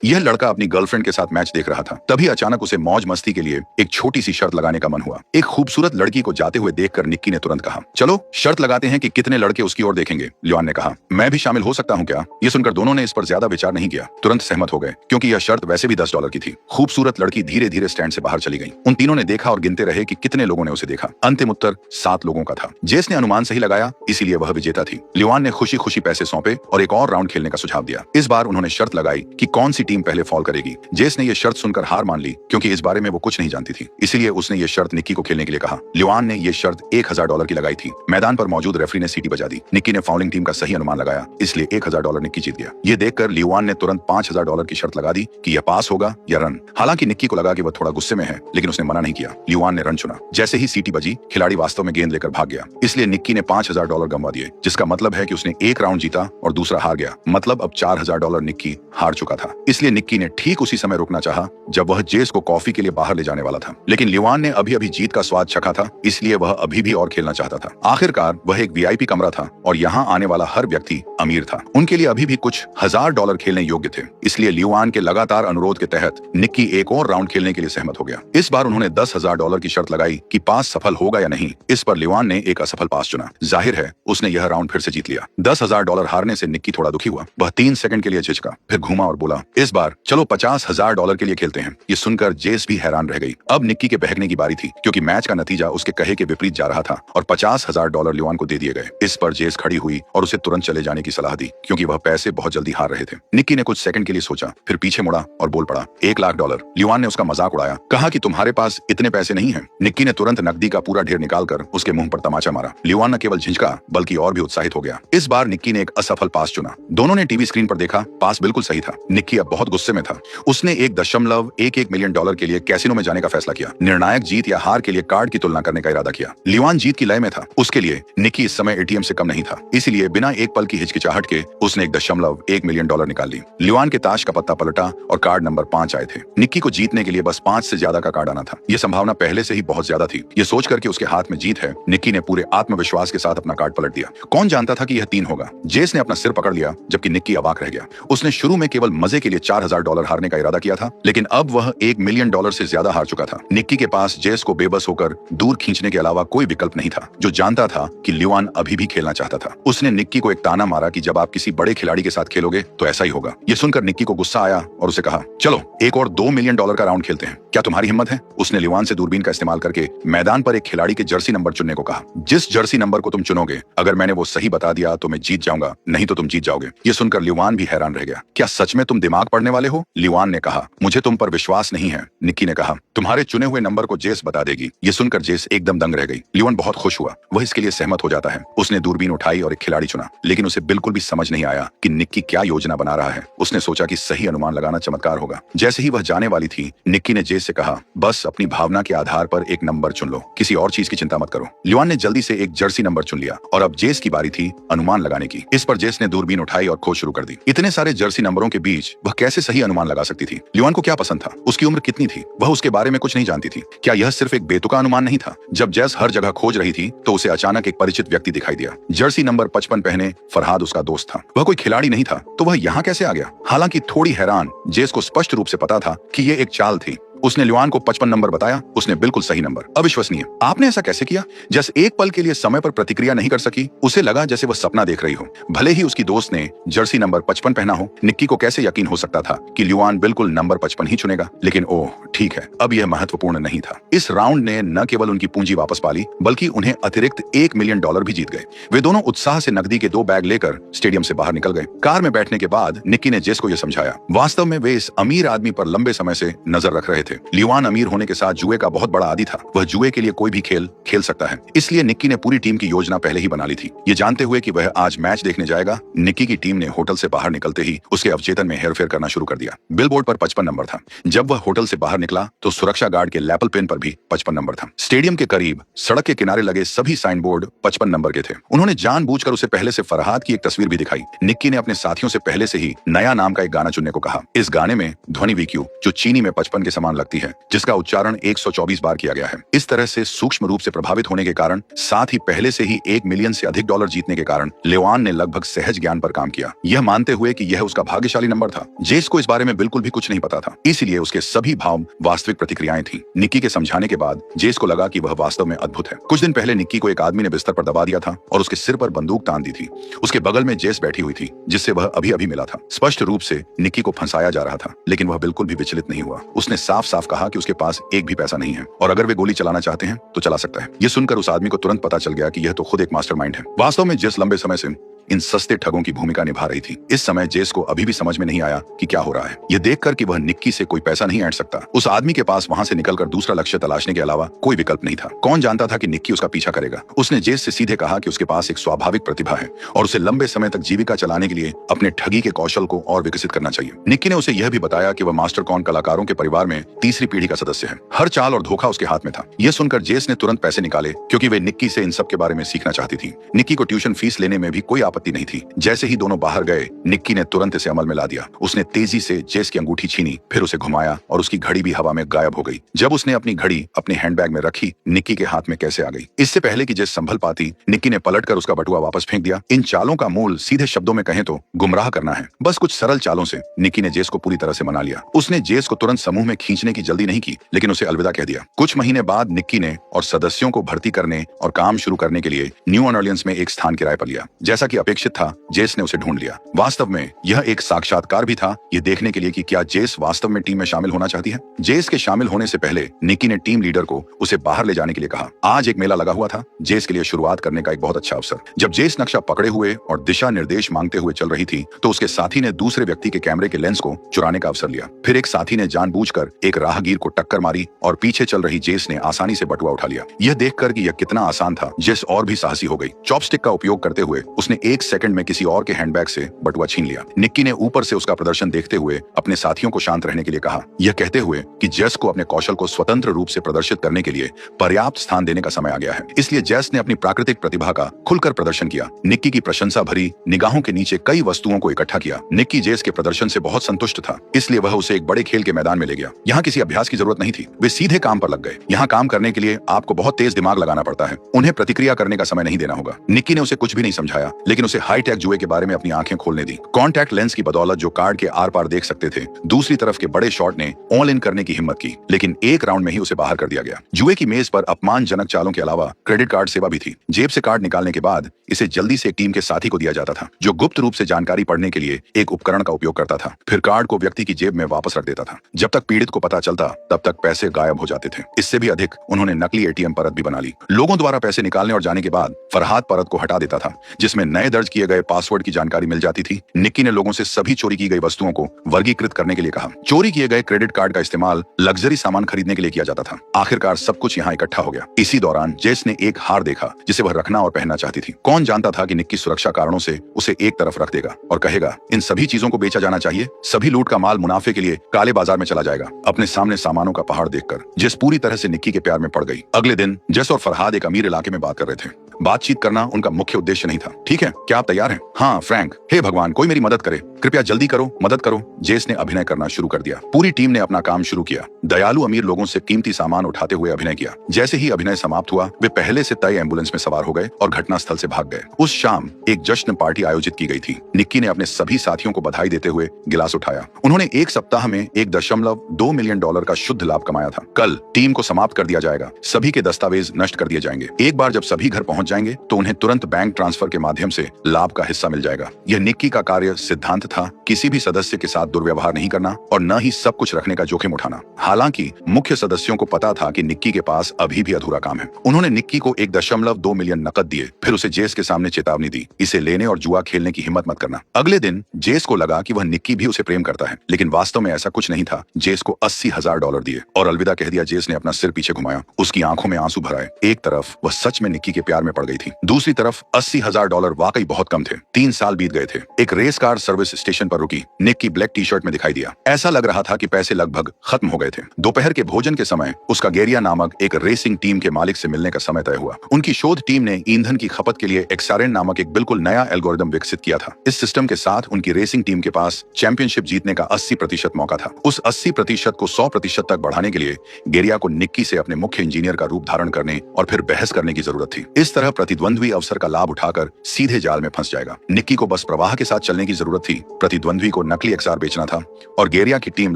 यह लड़का अपनी गर्लफ्रेंड के साथ मैच देख रहा था। तभी अचानक उसे मौज मस्ती के लिए एक छोटी सी शर्त लगाने का मन हुआ। एक खूबसूरत लड़की को जाते हुए देखकर निक्की ने तुरंत कहा, चलो शर्त लगाते हैं कि कितने लड़के उसकी ओर देखेंगे। लियोन ने कहा, मैं भी शामिल हो सकता हूँ क्या? ये सुनकर दोनों ने इस पर ज्यादा विचार नहीं किया, तुरंत सहमत हो गए, क्योंकि यह शर्त वैसे भी $10 की थी। खूबसूरत लड़की धीरे धीरे स्टैंड से बाहर चली गई। उन तीनों ने देखा और गिनते रहे कि कितने लोगों ने उसे देखा। अंतिम उत्तर 7 लोगों का था। जेस ने अनुमान सही लगाया, इसीलिए वह विजेता थी। लियोन ने खुशी खुशी पैसे सौंपे और एक और राउंड खेलने का सुझाव दिया। इस बार उन्होंने शर्त लगाई कि कौन सी टीम पहले फॉल करेगी। जेस ने यह शर्त सुनकर हार मान ली, क्योंकि इस बारे में वो कुछ नहीं जानती थी। इसीलिए उसने यह शर्त निक्की को खेलने के लिए कहा। लियोन ने यह शर्त $1000 की लगाई थी। मैदान पर मौजूद रेफरी ने सीटी बजा दी। निक्की ने फाउलिंग टीम का सही अनुमान लगाया, इसलिए $1000 निक्की जीत गया। ये देखकर लियोन ने तुरंत $5000 की शर्त लगा दी कि यह पास होगा या रन। हालांकि निक्की को लगा कि वह थोड़ा गुस्से में है, लेकिन उसने मना नहीं किया। लियोन ने रन चुना। जैसे ही सीटी बजी, खिलाड़ी वास्तव में गेंद लेकर भाग गया, इसलिए निक्की ने $5000 गंवा दिए, जिसका मतलब है कि उसने एक राउंड जीता और दूसरा हार गया। मतलब अब $4000 निक्की हार चुका था। इसलिए निक्की ने ठीक उसी समय रुकना चाहा जब वह जेस को कॉफी के लिए बाहर ले जाने वाला था, लेकिन लियोन ने अभी अभी जीत का स्वाद चखा था, इसलिए वह अभी भी और खेलना चाहता था। आखिरकार वह एक वीआईपी कमरा था और यहाँ आने वाला हर व्यक्ति अमीर था। उनके लिए अभी भी कुछ $1000 खेलने योग्य थे। इसलिए लियोन के लगातार अनुरोध के तहत निक्की एक और राउंड खेलने के लिए सहमत हो गया। इस बार उन्होंने $10,000 की शर्त लगाई कि पास सफल होगा या नहीं। इस पर लियोन ने एक असफल पास चुना। जाहिर है उसने यह राउंड फिर से जीत लिया। $10,000 हारने से निक्की थोड़ा दुखी हुआ। वह 3 सेकंड के लिए झिझका, फिर घूमा और बोला, इस बार चलो $50,000 के लिए खेलते हैं। ये सुनकर जेस भी हैरान रह गई। अब निक्की के बहकने की बारी थी, क्योंकि मैच का नतीजा उसके कहे के विपरीत जा रहा था और $50,000 लियोन को दे दिए गए। इस पर जेस खड़ी हुई और उसे तुरंत चले जाने की सलाह दी, क्योंकि वह पैसे बहुत जल्दी हार रहे थे। निक्की ने कुछ सेकंड के लिए सोचा, फिर पीछे मुड़ा और बोल पड़ा, $1,00,000। लियोन ने उसका मजाक उड़ाया, कहा कि तुम्हारे पास इतने पैसे नहीं हैं। निक्की ने तुरंत नकदी का पूरा ढेर निकालकर उसके मुंह पर तमाचा मारा। लियोन न केवल झिझका बल्कि और भी उत्साहित हो गया। इस बार निक्की ने एक असफल पास चुना। दोनों ने टीवी स्क्रीन पर देखा, पास बिल्कुल सही था। निक्की अब बहुत गुस्से में था। उसने $1.11 मिलियन के लिए कैसीनो में जाने का फैसला किया। निर्णायक जीत या हार के लिए कार्ड की तुलना करने का इरादा किया। लियोन जीत की लय में था। उसके लिए निक्की इस समय एटीएम से कम नहीं था, इसलिए बिना एक पल की हिचकिचाहट के उसने $1.1 मिलियन निकाल ली। लियोन के ताश का पत्ता पलटा और कार्ड नंबर 5 आए थे। निक्की को जीतने के लिए बस 5 से ज्यादा का कार्ड आना था। यह संभावना पहले से ही बहुत ज्यादा थी। यह सोचकर कि उसके हाथ में जीत है, निक्की ने पूरे आत्मविश्वास के साथ अपना कार्ड पलट दिया। कौन जानता था कि यह 3 होगा। जेस ने अपना सिर पकड़ लिया, जबकि निक्की अवाक रह गया। उसने शुरू में केवल मजे के लिए $4000 हारने का इरादा किया था, लेकिन अब वह $1 मिलियन से ज्यादा हार चुका था। निक्की के पास जेस को बेबस होकर दूर खींचने के अलावा कोई विकल्प नहीं था, जो जानता था कि लियोन अभी भी खेलना चाहता था। उसने निक्की को एक ताना मारा कि जब आप किसी बड़े खिलाड़ी के साथ खेलोगे तो ऐसा ही होगा। यह सुनकर निक्की को गुस्सा आया और उसे कहा, चलो एक और $2 मिलियन का राउंड खेलते हैं। क्या तुम्हारी हिम्मत है? उसने लियोन से दूरबीन का इस्तेमाल करके मैदान पर एक खिलाड़ी के जर्सी नंबर चुनने को कहा। जिस जर्सी नंबर को तुम चुनोगे, अगर मैंने वो सही बता दिया तो मैं जीत जाऊंगा, नहीं तो तुम जीत जाओगे। ये सुनकर लियोन भी हैरान रह गया। क्या सच में तुम दिमाग पढ़ने वाले हो? लियोन ने कहा, मुझे तुम पर विश्वास नहीं है। निक्की ने कहा, तुम्हारे चुने हुए नंबर को जेस बता देगी। ये सुनकर जेस एकदम दंग रह गई। लियोन बहुत खुश हुआ। वह इसके लिए सहमत हो जाता है। उसने दूरबीन उठाई और एक खिलाड़ी चुना, लेकिन उसे बिल्कुल भी समझ नहीं आया कि निक्की क्या योजना बना रहा है। उसने सोचा कि सही अनुमान लगाना चमत्कार होगा। जैसे ही वह जाने वाली थी, निक्की ने जेस से कहा, बस अपनी भावना के आधार पर एक नंबर चुन लो, किसी और चीज की चिंता मत करो। लियोन ने जल्दी से एक जर्सी नंबर चुन लिया और अब जेस की बारी थी अनुमान लगाने की। इस पर जेस ने दूरबीन उठाई और खोज शुरू कर दी। इतने सारे जर्सी नंबरों के बीच वह कैसे सही अनुमान लगा सकती थी? लियोन को क्या पसंद था? उसकी उम्र कितनी थी? वह उसके बारे में कुछ नहीं जानती थी। क्या यह सिर्फ एक बेतुका अनुमान नहीं था? जब जेस हर जगह खोज रही थी तो उसे अचानक एक परिचित व्यक्ति दिखाई दिया। जर्सी नंबर 55 पहने फरहाद उसका दोस्त था। वह कोई खिलाड़ी नहीं था, तो वह यहाँ कैसे आ गया? हालांकि थोड़ी हैरान, जेस को स्पष्ट रूप से पता था कि यह एक चाल थी। उसने लियोन को 55 नंबर बताया। उसने बिल्कुल सही नंबर। अविश्वसनीय, आपने ऐसा कैसे किया? जैसे एक पल के लिए समय पर प्रतिक्रिया नहीं कर सकी। उसे लगा जैसे वह सपना देख रही हो। भले ही उसकी दोस्त ने जर्सी नंबर 55 पहना हो, निक्की को कैसे यकीन हो सकता था कि लियोन बिल्कुल नंबर 55 ही चुनेगा? लेकिन ओह ठीक है, अब यह महत्वपूर्ण नहीं था। इस राउंड ने न केवल उनकी पूंजी वापस पाली, बल्कि उन्हें अतिरिक्त $1 मिलियन भी जीत गए। वे दोनों उत्साह से नकदी के 2 बैग लेकर स्टेडियम से बाहर निकल गए। कार में बैठने के बाद निक्की ने जेस को यह समझाया। वास्तव में वे इस अमीर आदमी पर लंबे समय से नजर रख रहे थे। लियोन अमीर होने के साथ जुए का बहुत बड़ा आदी था। वह जुए के लिए कोई भी खेल खेल सकता है। इसलिए निक्की ने पूरी टीम की योजना पहले ही बना ली थी। ये जानते हुए कि वह आज मैच देखने जाएगा, निक्की की टीम ने होटल से बाहर निकलते ही उसके अवचेतन में हेरफेर करना शुरू कर दिया। बिलबोर्ड पर 55 नंबर था। जब वह होटल से बाहर बाहर निकला तो सुरक्षा गार्ड के लैपल पेन पर भी 55 नंबर था। स्टेडियम के करीब सड़क के किनारे लगे सभी साइन बोर्ड 55 नंबर के थे। उन्होंने जानबूझकर उसे पहले से फरहाद की एक तस्वीर भी दिखाई। निक्की ने अपने साथियों से पहले से ही नया नाम का एक गाना चुनने को कहा। इस गाने में ध्वनि वीक्यू जो चीनी में 55 के समान लगती है, जिसका उच्चारण 124 बार किया गया है। इस तरह से सूक्ष्म रूप से प्रभावित होने के कारण, साथ ही पहले से ही $1 मिलियन से अधिक जीतने के कारण लियोन ने लगभग सहज ज्ञान पर काम किया, यह मानते हुए कि यह उसका भाग्यशाली नंबर था। जेस को इस बारे में बिल्कुल भी कुछ नहीं पता था, इसलिए उसके सभी भाव वास्तविक प्रतिक्रियाएं थीं। निक्की के समझाने के बाद जेस को लगा कि वह वास्तव में अद्भुत है। कुछ दिन पहले निक्की को एक आदमी ने बिस्तर पर दबा दिया था और उसके सिर पर बंदूक तान दी थी। उसके बगल में जेस बैठी हुई थी, जिससे वह अभी अभी मिला था। स्पष्ट रूप से निक्की को फंसाया जा रहा था, लेकिन वह बिल्कुल भी विचलित नहीं हुआ। उसने साफ साफ कहा कि उसके पास एक भी पैसा नहीं है और अगर वे गोली चलाना चाहते हैं तो चला सकता है। यह सुनकर उस आदमी को तुरंत पता चल गया कि यह तो खुद एक मास्टरमाइंड है। वास्तव में जेस लंबे समय से इन सस्ते ठगों की भूमिका निभा रही थी। इस समय जेस को अभी भी समझ में नहीं आया कि क्या हो रहा है। यह देखकर कि वह निक्की से कोई पैसा नहीं ऐंठ सकता, उस आदमी के पास वहां से निकलकर दूसरा लक्ष्य तलाशने के अलावा कोई विकल्प नहीं था। कौन जानता था कि निक्की उसका पीछा करेगा। उसने जेस से सीधे कहा कि उसके पास एक स्वाभाविक प्रतिभा है और उसे लंबे समय तक जीविका चलाने के लिए अपने ठगी के कौशल को और विकसित करना चाहिए। निक्की ने उसे यह भी बताया कि वह मास्टर कॉन कलाकारों के परिवार में तीसरी पीढ़ी का सदस्य है। हर चाल और धोखा उसके हाथ में था। यह सुनकर जेस ने तुरंत पैसे निकाले, क्योंकि वे निक्की से इन सब के बारे में सीखना चाहती थी। निक्की को ट्यूशन फीस लेने में भी कोई आपत्ति नहीं थी। जैसे ही दोनों बाहर गए, निक्की ने तुरंत इसे अमल में ला दिया। उसने तेजी से जेस की अंगूठी छीनी, फिर उसे घुमाया और उसकी घड़ी भी हवा में गायब हो गई। जब उसने अपनी घड़ी अपने हैंडबैग में रखी, निक्की के हाथ में कैसे आ गई। इससे पहले कि जेस संभल पाती, निक्की ने पलटकर उसका बटुआ वापस फेंक दिया। इन चालों का मूल सीधे शब्दों में कहें तो गुमराह करना है। बस कुछ सरल चालों से निक्की ने जेस को पूरी तरह से मना लिया। उसने जेस को तुरंत समूह में खींचने की जल्दी नहीं की, लेकिन उसे अलविदा कह दिया। कुछ महीने बाद निक्की ने और सदस्यों को भर्ती करने और काम शुरू करने के लिए न्यू ऑरलियंस में एक स्थान किराए पर लिया। जैसा कि अपेक्षित था, जेस ने उसे ढूंढ लिया। वास्तव में यह एक साक्षात्कार भी था, यह देखने के लिए कि क्या जेस वास्तव में टीम में शामिल होना चाहती है। जेस के शामिल होने से पहले निक्की ने टीम लीडर को उसे बाहर ले जाने के लिए कहा। आज एक मेला लगा हुआ था, जेस के लिए शुरुआत करने का एक बहुत अच्छा अवसर। जब जेस नक्शा पकड़े हुए और दिशा निर्देश मांगते हुए चल रही थी, तो उसके साथी ने दूसरे व्यक्ति के कैमरे के लेंस को चुराने का अवसर लिया। फिर एक साथी ने जानबूझकर एक राहगीर को टक्कर मारी और पीछे चल रही जेस ने आसानी से बटुआ उठा लिया। यह देखकर कि यह कितना आसान था, जेस और भी साहसी हो गई। चॉपस्टिक का उपयोग करते हुए उसने 1 सेकंड में किसी और के हैंडबैग से बटुआ छीन लिया। निक्की ने ऊपर से उसका प्रदर्शन देखते हुए अपने साथियों को शांत रहने के लिए कहा, यह कहते हुए कि जेस को अपने कौशल को स्वतंत्र रूप से प्रदर्शित करने के लिए पर्याप्त स्थान देने का समय आ गया है। इसलिए जेस ने अपनी प्राकृतिक प्रतिभा का खुलकर प्रदर्शन किया। निक्की की प्रशंसा भरी निगाहों के नीचे कई वस्तुओं को इकट्ठा किया। निक्की जेस के प्रदर्शन से बहुत संतुष्ट था, इसलिए वह उसे एक बड़े खेल के मैदान में ले गया। यहाँ किसी अभ्यास की जरूरत नहीं थी, वे सीधे काम पर लग गए। यहाँ काम करने के लिए आपको बहुत तेज दिमाग लगाना पड़ता है, उन्हें प्रतिक्रिया करने का समय नहीं देना होगा। निक्की ने उसे कुछ भी नहीं समझाया, लेकिन उसे हाईटेक जुए के बारे में अपनी आंखें खोलने दी। कॉन्टैक्ट लेंस की बदौलत जो कार्ड के आर पार देख सकते थे, दूसरी तरफ के बड़े शॉट ने ऑल इन करने की हिम्मत की, लेकिन एक राउंड में ही उसे बाहर कर दिया गया। जुए की मेज पर अपमानजनक चालों के अलावा क्रेडिट कार्ड सेवा भी थी। जेब से कार्ड निकालने के बाद इसे जल्दी से एक टीम के साथी को दिया जाता था, जो गुप्त रूप से जानकारी पढ़ने के लिए एक उपकरण का उपयोग करता था। फिर कार्ड को व्यक्ति की जेब में वापस रख देता था। जब तक पीड़ित को पता चलता, तब तक पैसे गायब हो जाते थे। इससे भी अधिक उन्होंने नकली एटीएम परत भी बना ली। लोगों द्वारा पैसे निकालने और जाने के बाद फरहाद परत को हटा देता था, जिसमें नए दर्ज किए गए पासवर्ड की जानकारी मिल जाती थी। निक्की ने लोगों से सभी चोरी की गई वस्तुओं को वर्गीकृत करने के लिए कहा। चोरी किए गए क्रेडिट कार्ड का इस्तेमाल लग्जरी सामान खरीदने के लिए किया जाता था। आखिरकार सब कुछ यहाँ इकट्ठा हो गया। इसी दौरान जेस ने एक हार देखा, जिसे वह रखना और पहनना चाहती थी। कौन जानता था कि निक्की सुरक्षा कारणों से उसे एक तरफ रख देगा और कहेगा, इन सभी चीजों को बेचा जाना चाहिए, सभी लूट का माल मुनाफे के लिए काले बाजार में चला जाएगा। अपने सामने सामानों का पहाड़ देखकर जेस पूरी तरह से निक्की के प्यार में पड़ गई। अगले दिन जेस और फरहाद एक अमीर इलाके में बात कर रहे थे। बातचीत करना उनका मुख्य उद्देश्य नहीं था। ठीक है, क्या आप तैयार हैं? हाँ फ्रैंक। हे भगवान, कोई मेरी मदद करे, कृपया जल्दी करो, मदद करो। जेस ने अभिनय करना शुरू कर दिया। पूरी टीम ने अपना काम शुरू किया। दयालु अमीर लोगों से कीमती सामान उठाते हुए अभिनय किया। जैसे ही अभिनय समाप्त हुआ, वे पहले से तय एम्बुलेंस में सवार हो गए और घटनास्थल से भाग गए। उस शाम एक जश्न पार्टी आयोजित की गई थी। निक्की ने अपने सभी साथियों को बधाई देते हुए गिलास उठाया। उन्होंने एक सप्ताह में $1.2 मिलियन का शुद्ध लाभ कमाया था। कल टीम को समाप्त कर दिया जाएगा। सभी के दस्तावेज नष्ट कर दिए जाएंगे। एक बार जब सभी घर पहुंच जाएंगे, तो उन्हें तुरंत बैंक ट्रांसफर के माध्यम से लाभ का हिस्सा मिल जाएगा। यह निक्की का कार्य सिद्धांत था, किसी भी सदस्य के साथ दुर्व्यवहार नहीं करना और न ही सब कुछ रखने का जोखिम उठाना। हालांकि मुख्य सदस्यों को पता था कि निक्की के पास अभी भी अधूरा काम है। उन्होंने निक्की को $1.2 मिलियन नकद दिए, फिर उसे जेस के सामने चेतावनी दी, इसे लेने और जुआ खेलने की हिम्मत मत करना। अगले दिन जेस को लगा कि वह निक्की भी उसे प्रेम करता है, लेकिन वास्तव में ऐसा कुछ नहीं था। जेस को $80,000 दिए और अलविदा कह दिया। जेस ने अपना सिर पीछे घुमाया, उसकी आंखों में आंसू भर आए। एक तरफ वह सच में निक्की के प्यार में पड़ गई थी, दूसरी तरफ $80,000 वाकई बहुत कम थे। 3 साल बीत गए थे। एक रेस कार सर्विस स्टेशन पर रुकी। निक्की ब्लैक टी शर्ट में दिखाई दिया। ऐसा लग रहा था कि पैसे लगभग खत्म हो गए थे। दोपहर के भोजन के समय उसका गेरिया नामक एक रेसिंग टीम के मालिक से मिलने का समय तय हुआ। उनकी शोध टीम ने ईंधन की खपत के लिए एक्सारेन नामक एक बिल्कुल नया एल्गोरिदम विकसित किया था। इस सिस्टम के साथ उनकी रेसिंग टीम के पास चैंपियनशिप जीतने का 80% मौका था। उस 80% को 100% तक बढ़ाने के लिए गेरिया को निक्की से अपने मुख्य इंजीनियर का रूप धारण करने और फिर बहस करने की जरूरत थी। इस तरह प्रतिद्वंद्वी अवसर का लाभ उठाकर सीधे जाल में फंस जाएगा। निक्की को बस प्रवाह के साथ चलने की जरूरत थी। प्रतिद्वंद्वी को नकली एक्सार बेचना था और गेरिया की टीम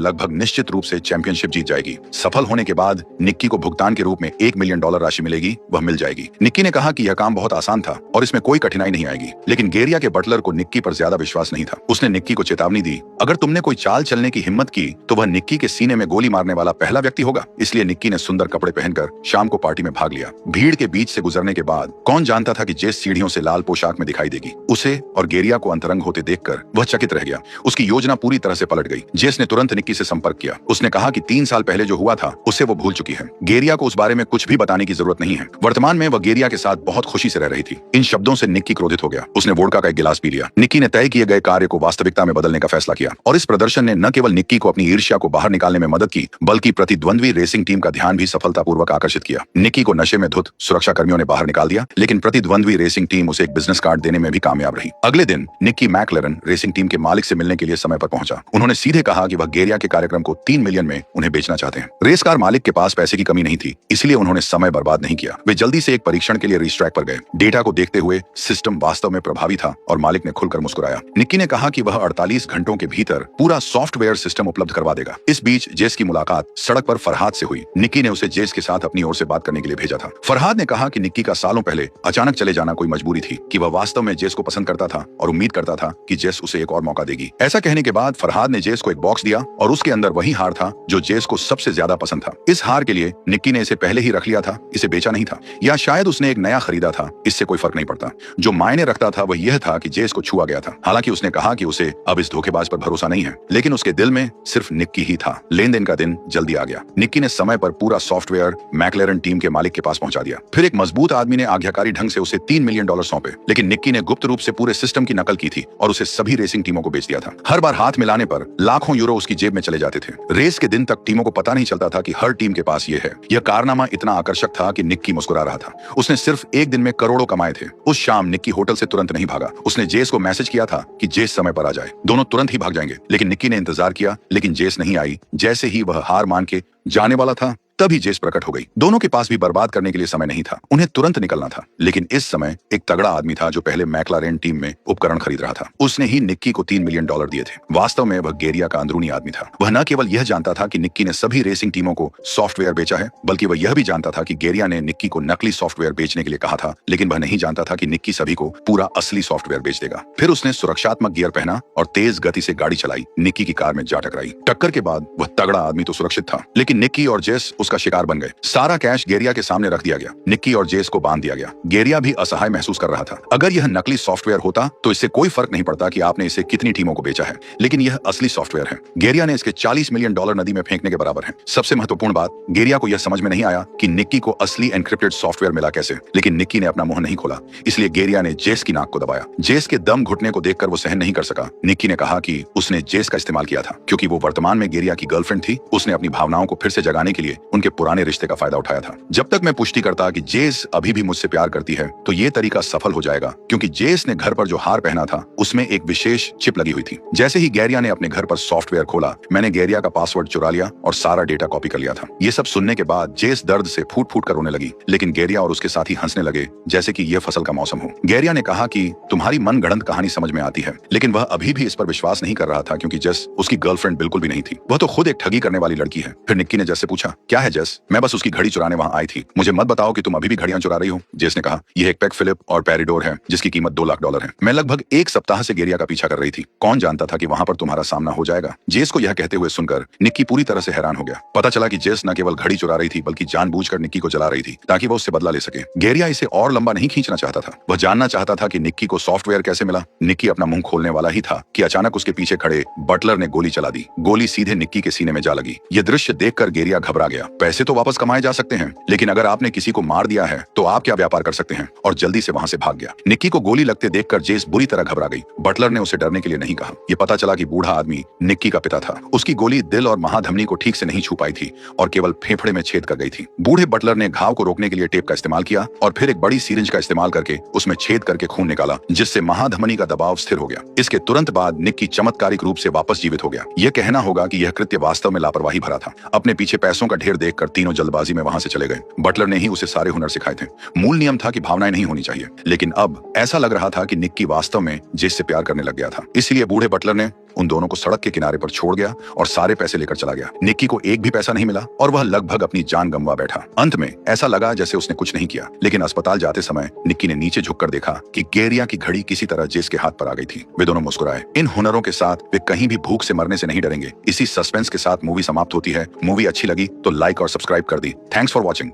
लगभग निश्चित रूप से चैंपियनशिप जीत जाएगी। सफल होने के बाद निक्की को भुगतान के रूप में $1 मिलियन राशि मिलेगी, वह मिल जाएगी। निक्की ने कहा कि यह काम बहुत आसान था और इसमें कोई कठिनाई नहीं आएगी। लेकिन गेरिया के बटलर को निक्की पर ज्यादा विश्वास नहीं था। उसने निक्की को चेतावनी दी, अगर तुमने कोई चाल चलने की हिम्मत की तो वह निक्की के सीने में गोली मारने वाला पहला व्यक्ति होगा। इसलिए निक्की ने सुंदर कपड़े पहनकर शाम को पार्टी में भाग लिया। भीड़ के बीच से गुजरने के बाद कौन जानता था कि जेस सीढ़ियों से लाल पोशाक में दिखाई देगी। उसे और गेरिया को अंतरंग होते देखकर वह चकित रह गया। उसकी योजना पूरी तरह से पलट गई। जेस ने तुरंत निक्की से संपर्क किया। उसने कहा कि 3 साल पहले जो हुआ था उसे वो भूल चुकी है। गेरिया को उस बारे में कुछ भी बताने की जरूरत नहीं है। वर्तमान में वह गेरिया के साथ बहुत खुशी से रह रही थी। इन शब्दों से निक्की क्रोधित हो गया। उसने वोडका का एक गिलास पी लिया। निक्की ने तय किए गए कार्य को वास्तविकता में बदलने का फैसला किया और इस प्रदर्शन ने न केवल निक्की को अपनी ईर्ष्या को बाहर निकालने में मदद की, बल्कि प्रतिद्वंद्वी रेसिंग टीम का ध्यान भी सफलतापूर्वक आकर्षित किया। निक्की को नशे में धुत सुरक्षा कर्मियों ने बाहर निकाल दिया, लेकिन प्रतिद्वंद्वी रेसिंग टीम उसे एक बिजनेस कार्ड देने में भी कामयाब रही। अगले दिन निक्की मैकलेरन रेसिंग टीम के मालिक से मिलने के लिए समय पर पहुंचा। उन्होंने सीधे कहा कि वह गेरिया के कार्यक्रम को 3 मिलियन में उन्हें बेचना चाहते हैं। रेस कार मालिक के पास पैसे की कमी नहीं थी, इसलिए उन्होंने समय बर्बाद नहीं किया। वे जल्दी से एक परीक्षण के लिए रेसट्रैक पर गए। डेटा को देखते हुए सिस्टम वास्तव में प्रभावी था और मालिक ने खुलकर मुस्कुराया। निक्की ने कहा कि वह 48 घंटों के भीतर पूरा सॉफ्टवेयर सिस्टम उपलब्ध करवा देगा। इस बीच जेस की मुलाकात सड़क पर फरहाद से हुई। निक्की ने उसे जेस के साथ अपनी ओर से बात करने के लिए भेजा था। फरहाद ने कहा कि निक्की का सालों पहले अचानक चले जाना कोई मजबूरी थी, कि वह वास्तव में जेस को पसंद करता था और उम्मीद करता था कि जेस उसे एक और मौका देगी। ऐसा कहने के बाद फरहाद ने जेस को एक बॉक्स दिया और उसके अंदर वही हार था जो जेस को सबसे ज्यादा पसंद था। इस हार के लिए निक्की ने इसे पहले ही रख लिया था, इसे बेचा नहीं था, या शायद उसने एक नया खरीदा था। इससे कोई फर्क नहीं पड़ता। जो मायने रखता था वह यह था कि जेस को छुआ गया था। हालांकि उसने कहा कि उसे अब इस धोखेबाज पर भरोसा नहीं है, लेकिन उसके दिल में सिर्फ निक्की ही था। लेन देन का दिन जल्दी आ गया। निक्की ने समय पर पूरा सॉफ्टवेयर मैकलेरन टीम के मालिक के पास पहुंचा दिया। फिर एक मजबूत आदमी ने आज्ञाकारी ढंग से उसे $3 मिलियन सौंपे, लेकिन निक्की ने गुप्त रूप से पूरे सिस्टम की नकल की थी और उसे सभी रेसिंग टीमों को बेच दिया था। हर बार हाथ मिलाने पर लाखों यूरो उसकी जेब में चले जाते थे। रेस के दिन तक टीमों को पता नहीं चलता था कि हर टीम के पास ये है। यह कारनामा इतना आकर्षक था कि निक्की मुस्कुरा रहा था। उसने सिर्फ एक दिन में करोड़ों कमाए थे। उस शाम निक्की होटल से तुरंत नहीं भागा। उसने जेस को मैसेज किया था कि जेस समय पर आ जाए। दोनों तुरंत ही भाग जाएंगे, लेकिन निक्की ने इंतजार किया, लेकिन जेस नहीं आई। जैसे ही वह हार मान के जाने वाला था, तभी जेस प्रकट हो गई। दोनों के पास भी बर्बाद करने के लिए समय नहीं था। उन्हें तुरंत निकलना था। लेकिन इस समय एक तगड़ा आदमी था जो पहले मैकलारेन टीम में उपकरण खरीद रहा था। उसने ही निक्की को $3 मिलियन दिए थे। वास्तव में वह गेरिया का अंदरूनी आदमी था। वह न केवल यह जानता था कि निक्की ने सभी रेसिंग टीमों को सॉफ्टवेयर बेचा है, बल्कि वह यह भी जानता था कि गेरिया ने निक्की को नकली सॉफ्टवेयर बेचने के लिए कहा था। लेकिन वह नहीं जानता था कि निक्की सभी को पूरा असली सॉफ्टवेयर बेच देगा। फिर उसने सुरक्षात्मक गियर पहना और तेज गति से गाड़ी चलाई। निक्की की कार में जा टकराई। टक्कर के बाद वह तगड़ा आदमी तो सुरक्षित था, लेकिन निक्की और जेस उसका शिकार बन गए। सारा कैश गेरिया के सामने रख दिया गया। निक्की और जेस को बांध दिया गया। गेरिया भी असहाय महसूस कर रहा था। अगर यह नकली सॉफ्टवेयर होता तो इससे कोई फर्क नहीं पड़ता कि आपने इसे कितनी टीमों को बेचा है, लेकिन यह असली सॉफ्टवेयर है। गेरिया ने इसके $40 मिलियन नदी में फेंकने के बराबर है। सबसे महत्वपूर्ण बात, गेरिया को यह समझ में नहीं आया कि निक्की को असली एन्क्रिप्टेड सॉफ्टवेयर मिला कैसे। लेकिन निक्की ने अपना मुंह नहीं खोला, इसलिए गेरिया ने जेस की नाक को दबाया। जेस के दम घुटने को देखकर वो सहन नहीं कर सका। निक्की ने कहा कि उसने जेस का इस्तेमाल किया था, क्योंकि वो वर्तमान में गेरिया की गर्लफ्रेंड थी। उसने अपनी भावनाओं को फिर से जगाने के लिए उनके पुराने रिश्ते का फायदा उठाया था। जब तक मैं पुष्टि करता कि जेस अभी भी मुझसे प्यार करती है, तो ये तरीका सफल हो जाएगा, क्योंकि जेस ने घर पर जो हार पहना था उसमें एक विशेष चिप लगी हुई थी। जैसे ही गेरिया ने अपने घर पर सॉफ्टवेयर खोला, मैंने गेरिया का पासवर्ड चुरा लिया और सारा डेटा कॉपी कर लिया था। ये सब सुनने के बाद जेस दर्द से फूट फूट कर रोने लगी, लेकिन गेरिया और उसके साथी हंसने लगे जैसे कि यह फसल का मौसम हो। गेरिया ने कहा कि तुम्हारी मनगढ़ंत कहानी समझ में आती है, लेकिन वह अभी भी इस पर विश्वास नहीं कर रहा था, क्योंकि जेस उसकी गर्लफ्रेंड बिल्कुल भी नहीं थी। वह तो खुद एक ठगी करने वाली लड़की है। फिर निक्की ने जेस से पूछा, क्या है जेस? मैं बस उसकी घड़ी चुराने वहां आई थी। मुझे मत बताओ कि तुम अभी भी घड़ियां चुरा रही हो। जेस ने कहा, यह एक पेग फिलिप और पेरिडोर है जिसकी कीमत $2 लाख है। मैं लगभग 1 सप्ताह से गेरिया का पीछा कर रही थी। कौन जानता था कि वहां पर तुम्हारा सामना हो जाएगा। जेस को यह कहते हुए सुनकर निक्की पूरी तरह से हैरान हो गया। पता चला कि जेस न केवल घड़ी चुरा रही थी, बल्कि जानबूझकर निक्की को जला रही थी ताकि वह उससे बदला ले सके। गेरिया इसे और लंबा नहीं खींचना चाहता था। वह जानना चाहता था कि निक्की को सॉफ्टवेयर कैसे मिला। निक्की अपना मुंह खोलने वाला ही था कि अचानक उसके पीछे खड़े बटलर ने गोली चला दी। गोली सीधे निक्की के सीने में जा लगी। यह दृश्य देखकर गेरिया घबरा गया। पैसे तो वापस कमाए जा सकते हैं, लेकिन अगर आपने किसी को मार दिया है तो आप क्या व्यापार कर सकते हैं? और जल्दी से वहां से भाग गया। निक्की को गोली लगते देखकर जेस बुरी तरह घबरा गई। बटलर ने उसे डरने के लिए नहीं कहा। ये पता चला कि बूढ़ा आदमी निक्की का पिता था। उसकी गोली दिल और महाधमनी को ठीक से नहीं छू पाई थी और केवल फेफड़े में छेद कर गई थी। बूढ़े बटलर ने घाव को रोकने के लिए टेप का इस्तेमाल किया और फिर एक बड़ी सीरिंज का इस्तेमाल करके उसमें छेद करके खून निकाला, जिससे महाधमनी का दबाव स्थिर हो गया। इसके तुरंत बाद निक्की चमत्कारिक रूप से वापस जीवित हो गया। यह कहना होगा कि यह कृत्य वास्तव में लापरवाही भरा था। अपने पीछे पैसों का ढेर देखकर तीनों जल्दबाजी में वहां से चले गए। बटलर ने ही उसे सारे हुनर सिखाए थे। मूल नियम था कि भावनाएं नहीं होनी चाहिए, लेकिन अब ऐसा लग रहा था कि निक्की वास्तव में जेस से प्यार करने लग गया था। इसलिए बूढ़े बटलर ने उन दोनों को सड़क के किनारे पर छोड़ गया और सारे पैसे लेकर चला गया। निक्की को एक भी पैसा नहीं मिला और वह लगभग अपनी जान गंवा बैठा। अंत में ऐसा लगा जैसे उसने कुछ नहीं किया, लेकिन अस्पताल जाते समय निक्की ने नीचे झुककर देखा कि गेरिया की घड़ी किसी तरह जेस के हाथ पर आ गई थी। वे दोनों मुस्कुराए। इन हुनरों के साथ वे कहीं भी भूख से मरने से नहीं डरेंगे। इसी सस्पेंस के साथ मूवी समाप्त होती है। मूवी अच्छी लगी तो लाइक और सब्सक्राइब कर दी। Thanks for watching.